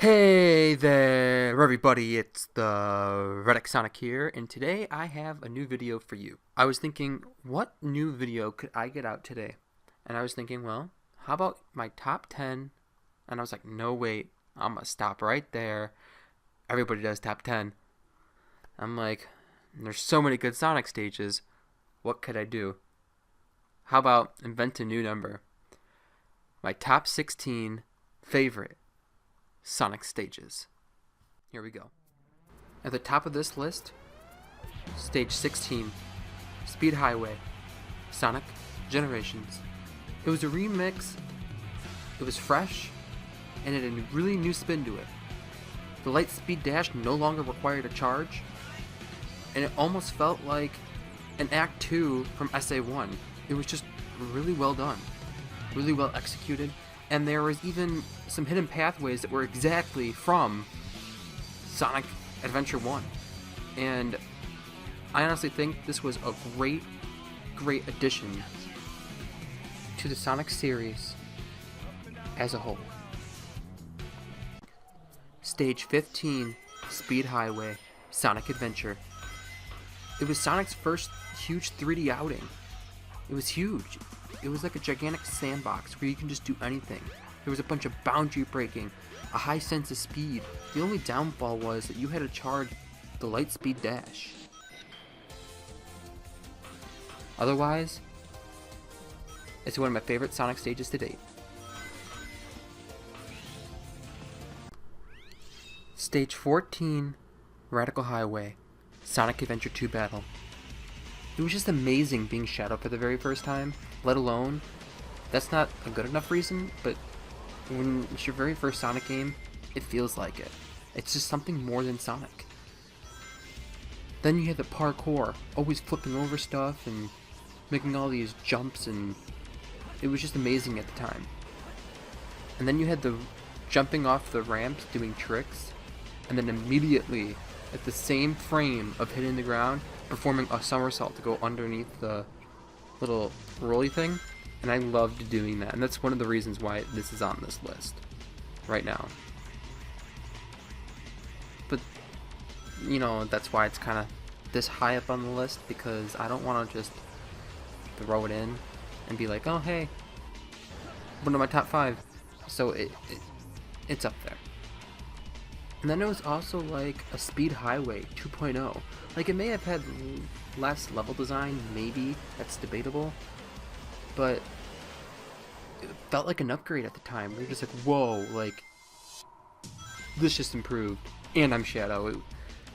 Hey there, everybody, it's the Reddick Sonic here, and today I have a new video for you. I was thinking, what new video could I get out today? And I was thinking, well, how about my top 10? And I was like, no, wait, I'm gonna stop right there. Everybody does top 10. I'm like, there's so many good Sonic stages. What could I do? How about invent a new number? My top 16 favorite Sonic stages. Here we go. At the top of this list, stage 16, Speed Highway, Sonic Generations. It was a remix, it was fresh, and it had a really new spin to it. The light speed dash no longer required a charge, and it almost felt like an Act 2 from SA1. It was just really well done, really well executed, and there was even some hidden pathways that were exactly from Sonic Adventure 1. And I honestly think this was a great addition to the Sonic series as a whole. Stage 15, Speed Highway, Sonic Adventure. It was Sonic's first huge 3D outing. It was huge. It was like a gigantic sandbox where you can just do anything. There was a bunch of boundary breaking, a high sense of speed. The only downfall was that you had to charge the light speed dash. Otherwise, it's one of my favorite Sonic stages to date. Stage 14, Radical Highway, Sonic Adventure 2 Battle. It was just amazing being Shadow for the very first time, let alone, that's not a good enough reason, but when it's your very first Sonic game, it feels like it. It's just something more than Sonic. Then you had the parkour, always flipping over stuff and making all these jumps, and it was just amazing at the time. And then you had the jumping off the ramps, doing tricks, and then immediately, at the same frame of hitting the ground, performing a somersault to go underneath the little rolly thing. And I loved doing that, and that's one of the reasons why this is on this list right now. But, you know, that's why it's kind of this high up on the list, because I don't want to just throw it in and be like, oh hey, one of my top 5. So it's up there. And then it was also like a Speed Highway 2.0. Like, it may have had less level design, maybe, that's debatable, but it felt like an upgrade at the time. We were just like, whoa, like, this just improved. And I'm Shadow.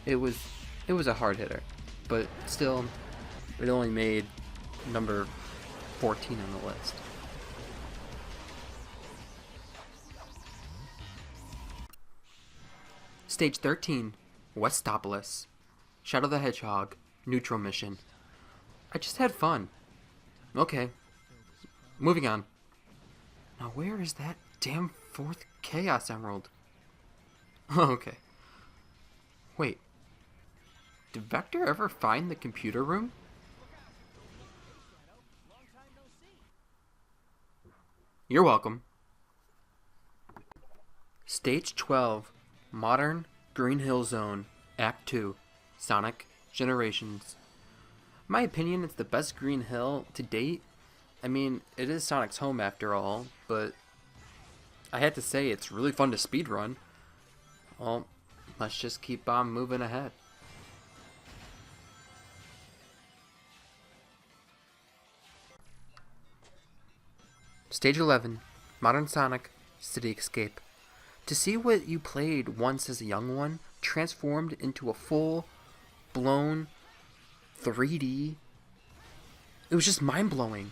It was a hard hitter, but still, it only made number 14 on the list. Stage 13, Westopolis, Shadow the Hedgehog, Neutral Mission. I just had fun. Okay, moving on. Now where is that damn 4th Chaos Emerald? Oh, okay. Wait. Did Vector ever find the computer room? You're welcome. Stage 12, Modern Green Hill Zone, Act 2, Sonic Generations. In my opinion, it's the best Green Hill to date. I mean, it is Sonic's home after all, but I had to say it's really fun to speedrun. Well, let's just keep on moving ahead. Stage 11, Modern Sonic, City Escape. To see what you played once as a young one transformed into a full-blown 3D, it was just mind-blowing.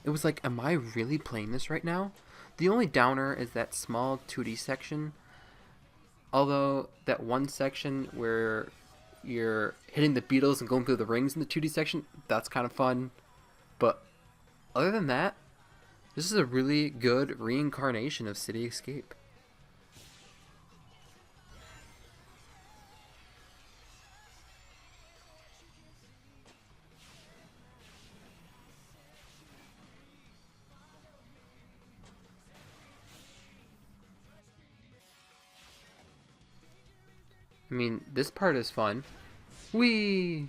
It was like, am I really playing this right now? The only downer is that small 2D section. Although, that one section where you're hitting the Beatles and going through the rings in the 2D section, that's kind of fun. But other than that, this is a really good reincarnation of City Escape. I mean, this part is fun. Whee!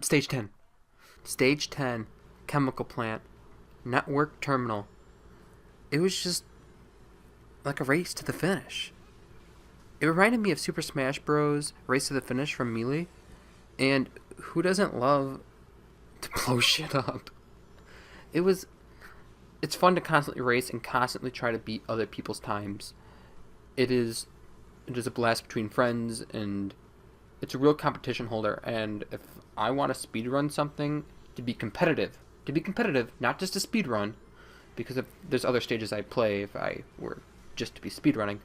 Stage 10. Stage 10, chemical plant, network terminal. It was just like a race to the finish. It reminded me of Super Smash Bros. Race to the Finish from Melee. And who doesn't love to blow shit up? It's fun to constantly race and constantly try to beat other people's times. It is a blast between friends, and it's a real competition holder. And if I want to speedrun something, to be competitive, not just to speedrun, because if there's other stages I'd play if I were just to be speedrunning,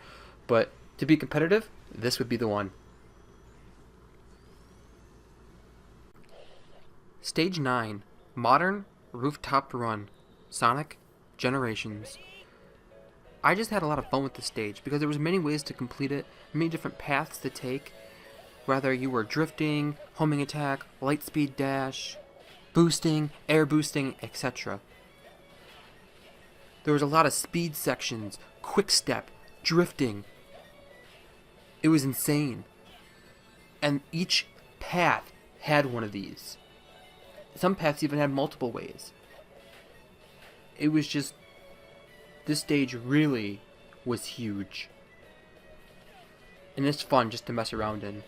but to be competitive, this would be the one. Stage 9, Modern Rooftop Run, Sonic Generations. I just had a lot of fun with this stage because there was many ways to complete it, many different paths to take, whether you were drifting, homing attack, light speed dash, boosting, air boosting, etc. There was a lot of speed sections, quick step, drifting. It was insane. And each path had one of these. Some paths even had multiple ways. It was just, this stage really was huge. And it's fun just to mess around in.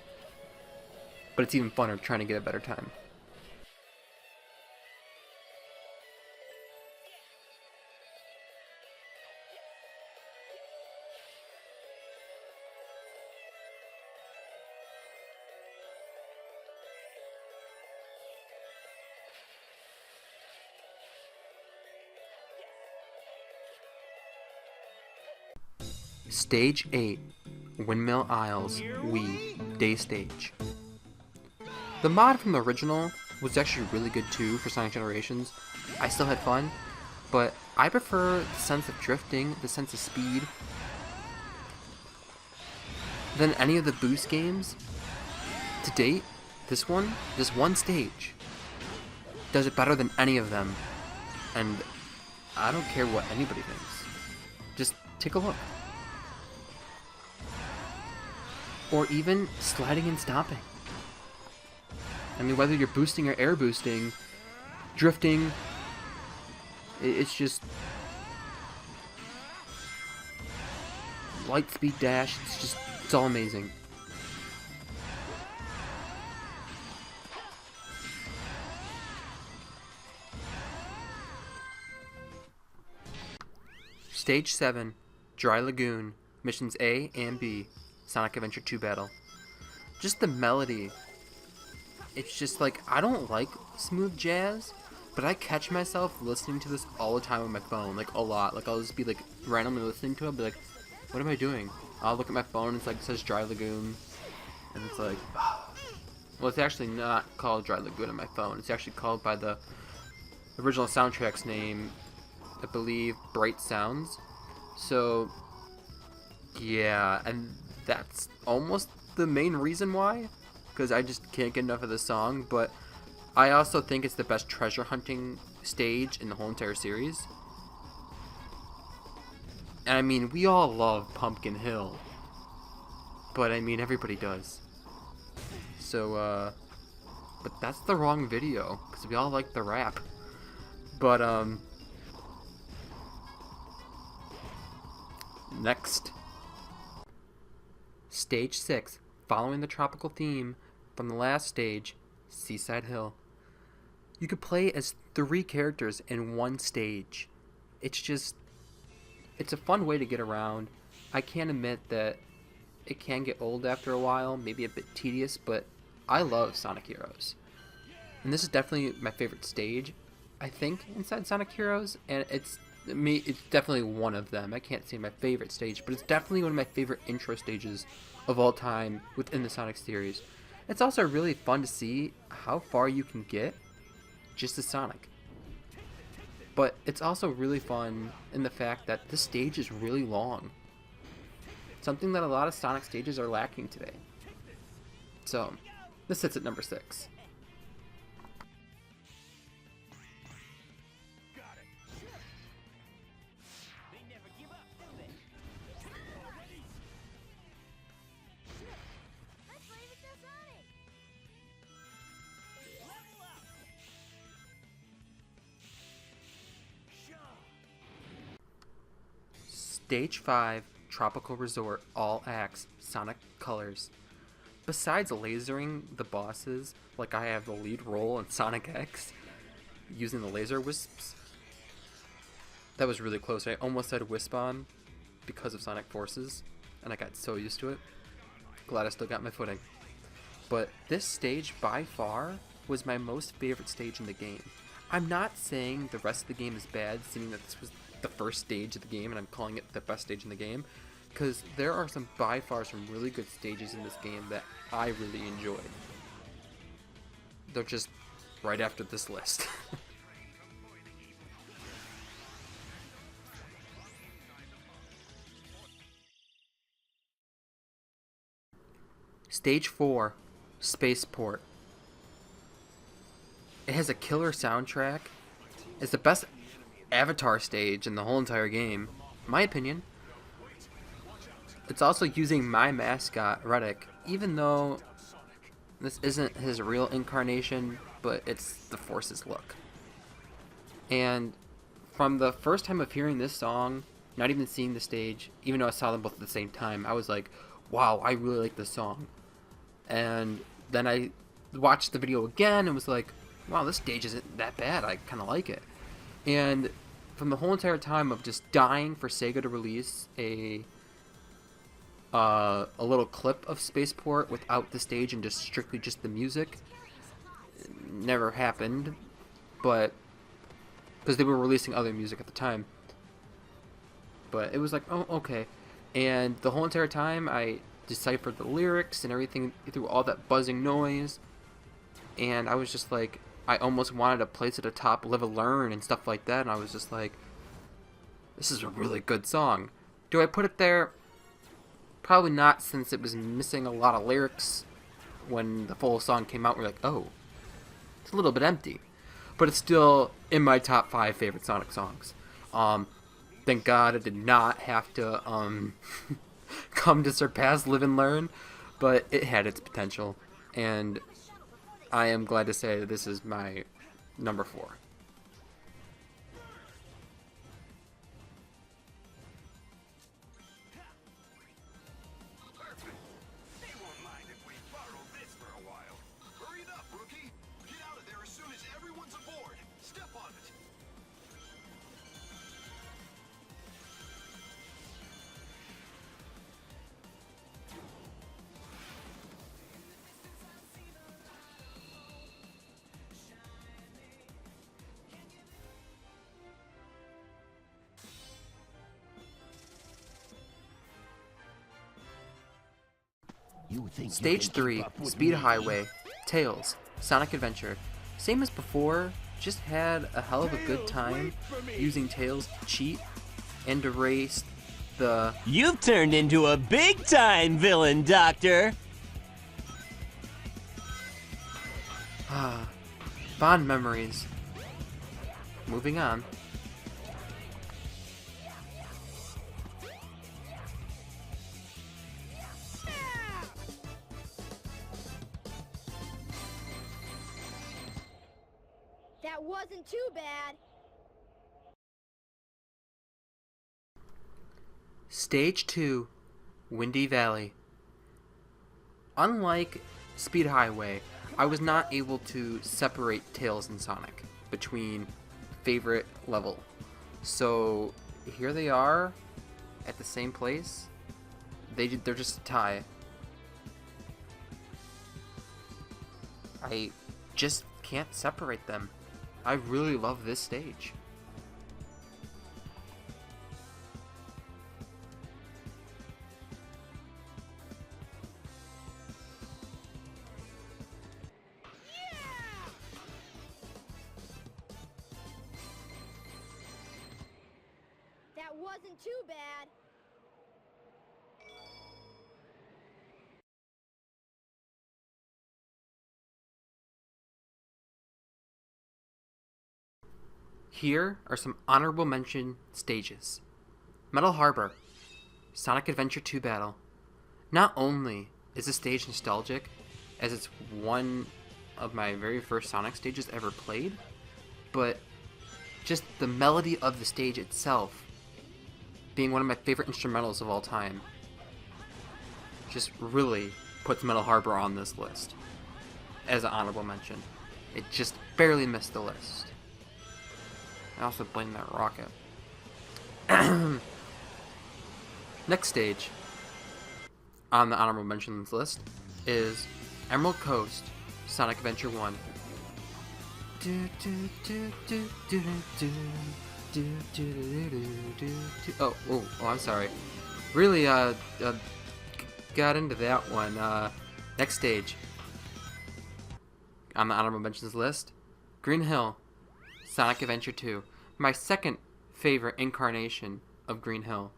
But it's even funner trying to get a better time. Stage 8, Windmill Isles, Wii, Day Stage. The mod from the original was actually really good too for Sonic Generations. I still had fun, but I prefer the sense of drifting, the sense of speed, than any of the boost games. To date, this one stage, does it better than any of them. And I don't care what anybody thinks. Just take a look. Or even sliding and stopping. I mean, whether you're boosting or air boosting, drifting, it's just light speed dash, it's all amazing. Stage 7, Dry Lagoon, Missions A and B, Sonic Adventure 2 Battle. Just the melody. It's just like, I don't like smooth jazz, but I catch myself listening to this all the time on my phone, like a lot. Like I'll just be like randomly listening to it, be like, what am I doing? I'll look at my phone, it's like, it says Dry Lagoon, and it's like, well, it's actually not called Dry Lagoon on my phone. It's actually called by the original soundtrack's name, I believe, Bright Sounds. So, yeah, and that's almost the main reason why, because I just can't get enough of the song. But I also think it's the best treasure hunting stage in the whole entire series. And I mean, we all love Pumpkin Hill, but I mean, everybody does. So, but that's the wrong video, because we all like the rap. But, next. Stage 6, following the tropical theme from the last stage, Seaside Hill. You could play as 3 characters in one stage. It's a fun way to get around. I can admit that it can get old after a while, maybe a bit tedious, but I love Sonic Heroes. And this is definitely my favorite stage, I think, inside Sonic Heroes, and it's definitely one of them. I can't say my favorite stage, but it's definitely one of my favorite intro stages of all time within the Sonic series. It's also really fun to see how far you can get just as Sonic. But it's also really fun in the fact that this stage is really long. Something that a lot of Sonic stages are lacking today. So, this sits at number 6. Stage 5 Tropical Resort All Acts Sonic Colors. Besides lasering the bosses, like I have the lead role in Sonic X, using the laser wisps, that was really close. I almost said Wispon because of Sonic Forces, and I got so used to it. Glad I still got my footing. But this stage, by far, was my most favorite stage in the game. I'm not saying the rest of the game is bad, seeing that this was the first stage of the game and I'm calling it the best stage in the game, because there are by far some really good stages in this game that I really enjoyed. They're just right after this list. Stage 4, Spaceport. It has a killer soundtrack. It's the best Avatar stage in the whole entire game, in my opinion. It's also using my mascot, Reddick, even though this isn't his real incarnation, but it's the Force's look. And from the first time of hearing this song, not even seeing the stage, even though I saw them both at the same time, I was like, wow, I really like this song. And then I watched the video again and was like, wow, this stage isn't that bad. I kind of like it. And from the whole entire time of just dying for Sega to release a little clip of Spaceport without the stage and just strictly just the music, never happened. But because they were releasing other music at the time. But it was like, oh, okay. And the whole entire time I deciphered the lyrics and everything through all that buzzing noise, and I was just like, I almost wanted to place it atop Live and Learn and stuff like that, and I was just like, this is a really good song. Do I put it there? Probably not, since it was missing a lot of lyrics. When the full song came out, we're like, oh, it's a little bit empty. But it's still in my top 5 favorite Sonic songs. Thank God it did not have to come to surpass Live and Learn, but it had its potential, and I am glad to say that this is my number 4. Stage 3, Speed Highway, Tails, Sonic Adventure. Same as before, just had a hell of a good time using Tails to cheat and to race the... You've turned into a big-time villain, Doctor! Fond memories. Moving on. That wasn't too bad. Stage 2, Windy Valley. Unlike Speed Highway, I was not able to separate Tails and Sonic between favorite level. So here they are at the same place. They're just a tie. I just can't separate them. I really love this stage. That wasn't too bad. Here are some honorable mention stages. Metal Harbor, Sonic Adventure 2 Battle. Not only is this stage nostalgic, as it's one of my very first Sonic stages ever played, but just the melody of the stage itself being one of my favorite instrumentals of all time, just really puts Metal Harbor on this list as an honorable mention. It just barely missed the list. I also blame that rocket. Next stage on the honorable mentions list is Emerald Coast, Sonic Adventure 1. Oh, I'm sorry. Really, got into that one. Next stage on the honorable mentions list, Green Hill, Sonic Adventure 2. My second favorite incarnation of Green Hill.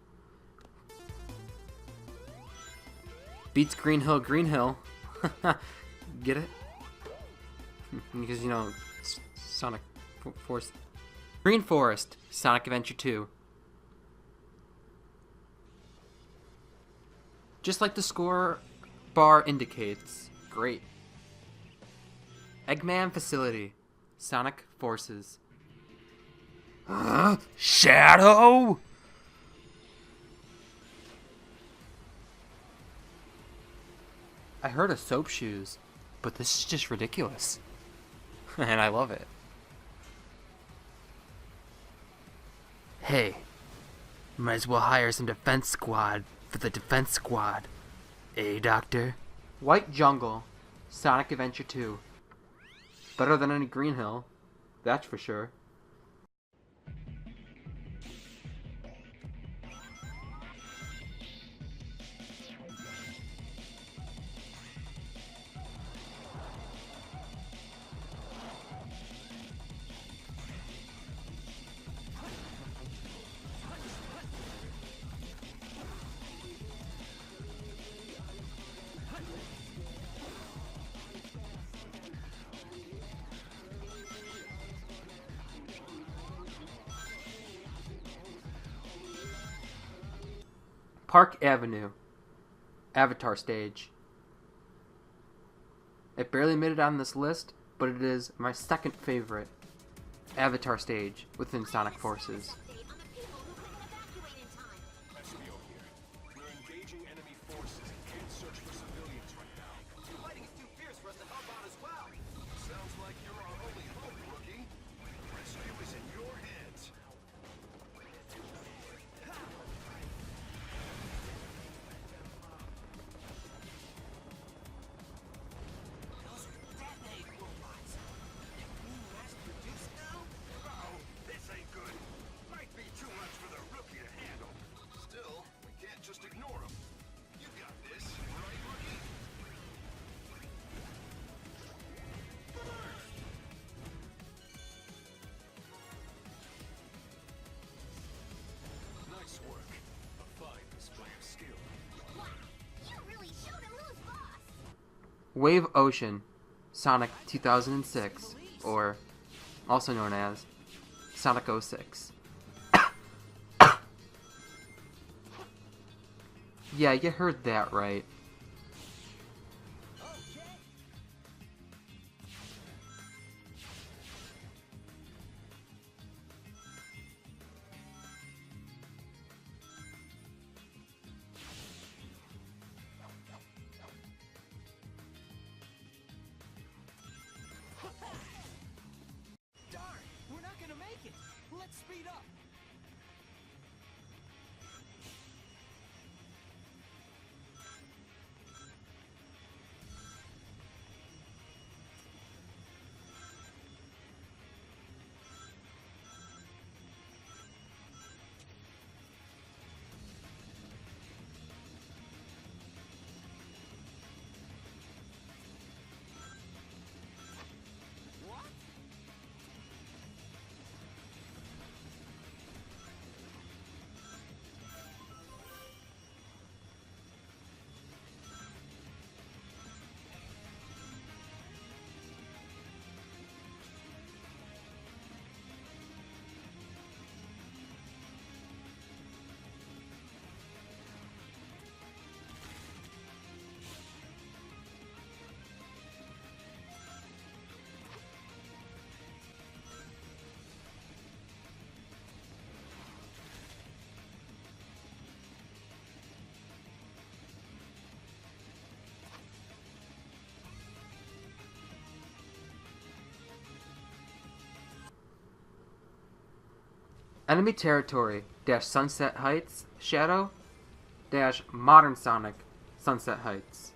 Beats Green Hill, Green Hill. Get it? Because, you know, Sonic Force. Green Forest, Sonic Adventure 2. Just like the score bar indicates, great. Eggman Facility, Sonic Forces. Shadow! I heard of Soap Shoes, but this is just ridiculous. And I love it. Hey, might as well hire some defense squad for the defense squad. Eh, Doctor? White Jungle, Sonic Adventure 2. Better than any Green Hill, that's for sure. Park Avenue, Avatar Stage. It barely made it on this list, but it is my second favorite Avatar stage within Sonic Forces. Wave Ocean, Sonic 2006, or also known as Sonic 06. Yeah, you heard that right. Let's speed up. Enemy territory dash Sunset Heights Shadow dash Modern Sonic Sunset Heights.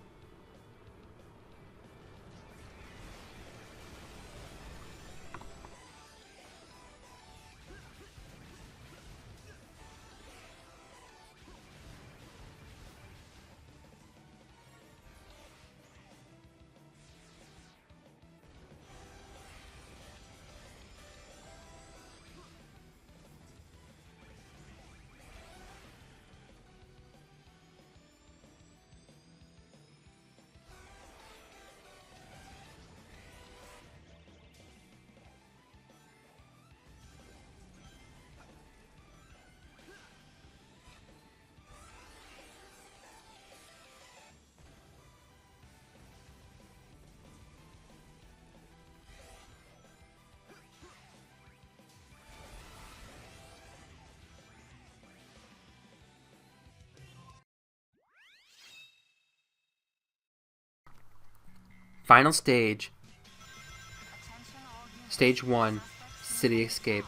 Final stage. Stage 1, City Escape.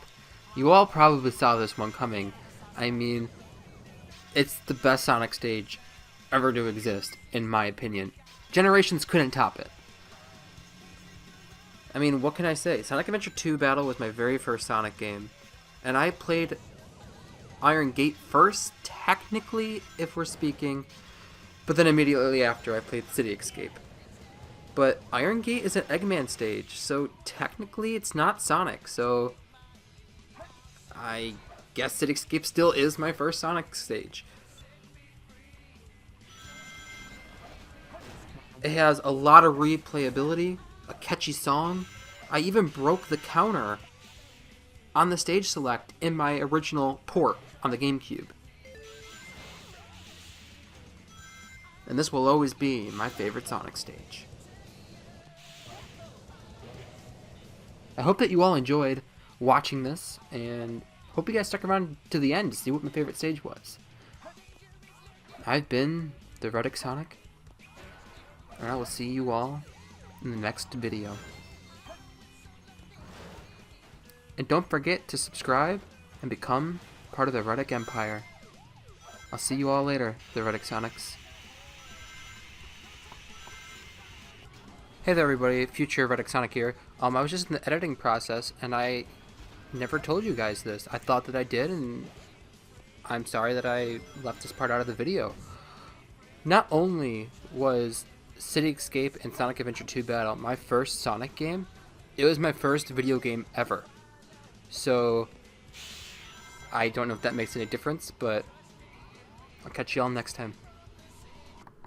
You all probably saw this one coming. I mean, it's the best Sonic stage ever to exist, in my opinion. Generations couldn't top it. I mean, what can I say? Sonic Adventure 2 Battle was my very first Sonic game. And I played Iron Gate first, technically, if we're speaking. But then immediately after, I played City Escape. But Iron Gate is an Eggman stage, so technically it's not Sonic, so I guess City Escape still is my first Sonic stage. It has a lot of replayability, a catchy song. I even broke the counter on the stage select in my original port on the GameCube. And this will always be my favorite Sonic stage. I hope that you all enjoyed watching this, and hope you guys stuck around to the end to see what my favorite stage was. I've been the Reddick Sonic, and I will see you all in the next video. And don't forget to subscribe and become part of the Reddick Empire. I'll see you all later, the Reddick Sonics. Hey there everybody, future Reddick Sonic here. I was just in the editing process and I never told you guys this. I thought that I did, and I'm sorry that I left this part out of the video. Not only was City Escape and Sonic Adventure 2 Battle my first Sonic game, it was my first video game ever. So I don't know if that makes any difference, but I'll catch you all next time.